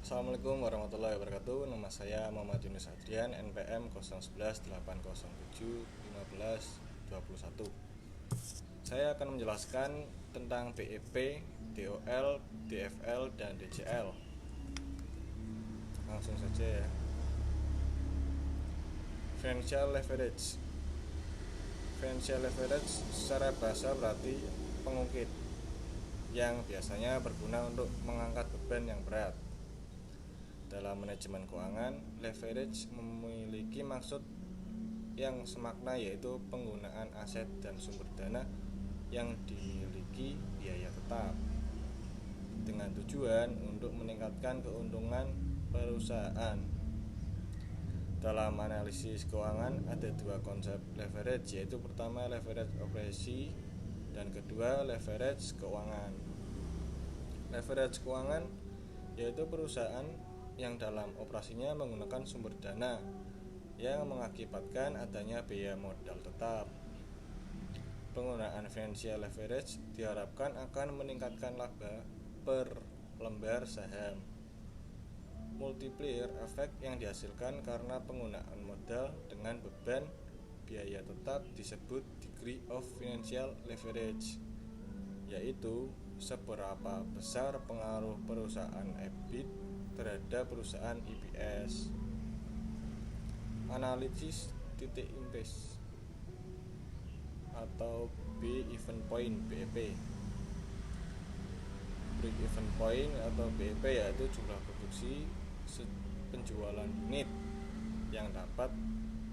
Assalamualaikum warahmatullahi wabarakatuh. Nama saya Muhammad Yunus Adrian, NPM 011 807 15 21. Saya akan menjelaskan tentang BEP, DOL, DFL, dan DCL. Langsung saja ya. Financial leverage. Financial leverage secara bahasa berarti pengungkit yang biasanya berguna untuk mengangkat beban yang berat. Dalam manajemen keuangan, leverage memiliki maksud yang semakna, yaitu penggunaan aset dan sumber dana yang dimiliki biaya tetap dengan tujuan untuk meningkatkan keuntungan perusahaan. Dalam analisis keuangan ada dua konsep leverage, yaitu pertama leverage operasi dan kedua leverage keuangan. Leverage keuangan yaitu perusahaan yang dalam operasinya menggunakan sumber dana yang mengakibatkan adanya biaya modal tetap. Penggunaan financial leverage diharapkan akan meningkatkan laba per lembar saham. Multiplier effect yang dihasilkan karena penggunaan modal dengan beban biaya tetap disebut degree of financial leverage, yaitu seberapa besar pengaruh perusahaan EBIT terhadap perusahaan EPS. Analisis titik impasse atau B event point BEP. Break even point atau BEP yaitu jumlah produksi penjualan unit yang dapat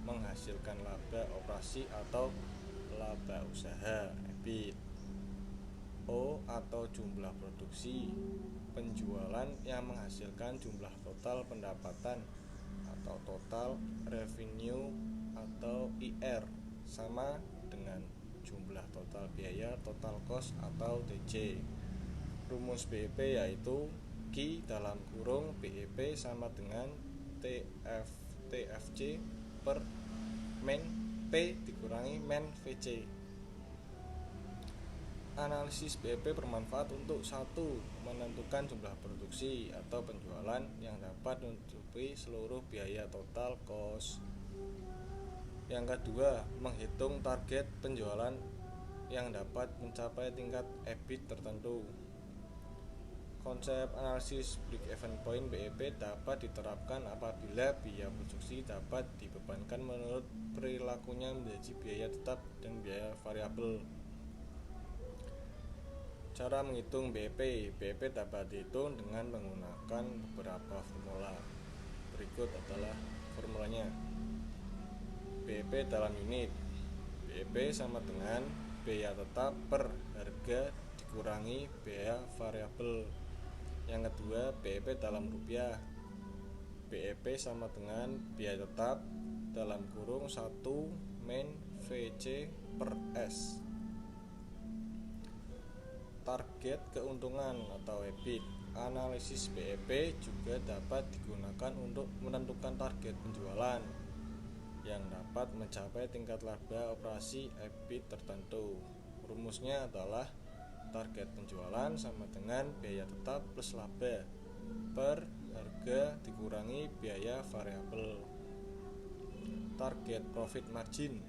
menghasilkan laba operasi atau laba usaha EBIT. O atau jumlah produksi penjualan yang menghasilkan jumlah total pendapatan atau total revenue atau IR sama dengan jumlah total biaya total cost atau TC. Rumus BEP yaitu Q dalam kurung BEP sama dengan TFC per min P dikurangi min VC. Analisis BEP bermanfaat untuk satu, menentukan jumlah produksi atau penjualan yang dapat menutupi seluruh biaya total cost. Yang kedua, menghitung target penjualan yang dapat mencapai tingkat EBIT tertentu. Konsep analisis break even point BEP dapat diterapkan apabila biaya produksi dapat dibebankan menurut perilakunya menjadi biaya tetap dan biaya variabel. Cara menghitung BEP. BEP dapat dihitung dengan menggunakan beberapa formula. Berikut adalah formulanya. BEP dalam unit. BEP sama dengan biaya tetap per harga dikurangi biaya variabel. Yang kedua, BEP dalam rupiah. BEP sama dengan biaya tetap dalam kurung 1 min VC per S. Target keuntungan atau EBIT. Analisis BEP juga dapat digunakan untuk menentukan target penjualan yang dapat mencapai tingkat laba operasi EBIT tertentu. Rumusnya adalah target penjualan sama dengan biaya tetap plus laba per harga dikurangi biaya variabel. Target profit margin.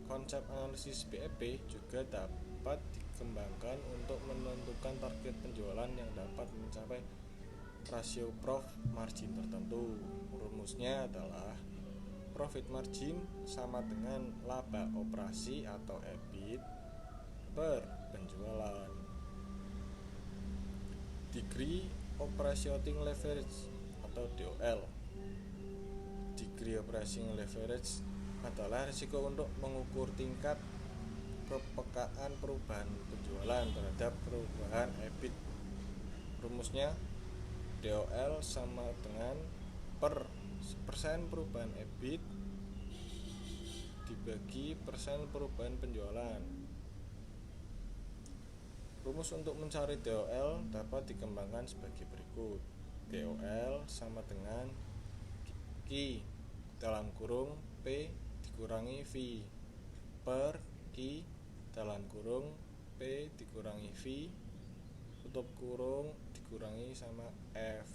Konsep analisis BEP juga dapat dikembangkan untuk menentukan target penjualan yang dapat mencapai rasio profit margin tertentu. Rumusnya adalah profit margin sama dengan laba operasi atau EBIT per penjualan. Degree operating leverage atau DOL. Degree operating leverage adalah risiko untuk mengukur tingkat kepekaan perubahan penjualan terhadap perubahan EBIT. Rumusnya DOL sama dengan persen perubahan EBIT dibagi persen perubahan penjualan. Rumus untuk mencari DOL dapat dikembangkan sebagai berikut. DOL sama dengan Q dalam kurung P dikurangi V per Q dalam kurung P dikurangi V tutup kurung dikurangi sama F.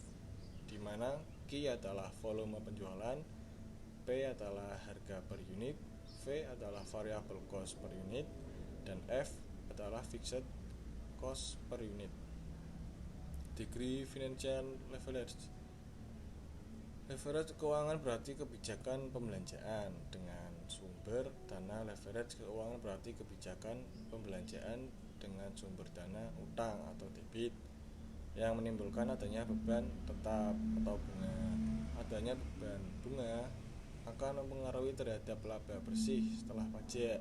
di mana Q adalah volume penjualan, P adalah harga per unit, V adalah variable cost per unit, dan F adalah fixed cost per unit. Degree financial leverage. Leverage keuangan berarti kebijakan pembelanjaan. Dengan sumber dana leverage keuangan berarti kebijakan pembelanjaan dengan sumber dana utang atau debit yang menimbulkan adanya beban tetap atau bunga. Adanya beban bunga akan mempengaruhi terhadap laba bersih setelah pajak.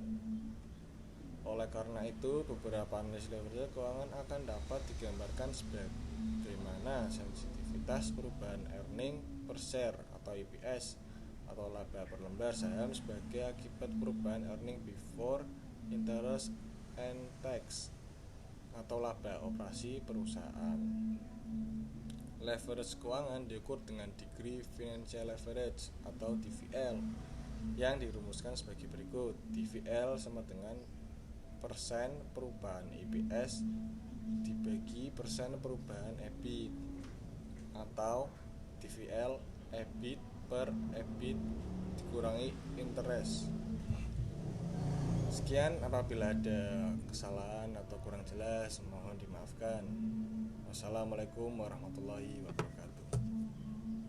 Oleh karena itu, beberapa analisis leverage keuangan akan dapat digambarkan sebagaimana sensitivitas perubahan earning per share atau EPS atau laba per lembar saham sebagai akibat perubahan earning before interest and tax atau laba operasi perusahaan. Leverage keuangan diukur dengan degree financial leverage atau DFL yang dirumuskan sebagai berikut. DFL sama dengan persen perubahan EPS dibagi persen perubahan EBIT atau DFL EBIT per EBIT dikurangi interest. Sekian, apabila ada kesalahan atau kurang jelas mohon dimaafkan. Wassalamualaikum warahmatullahi wabarakatuh.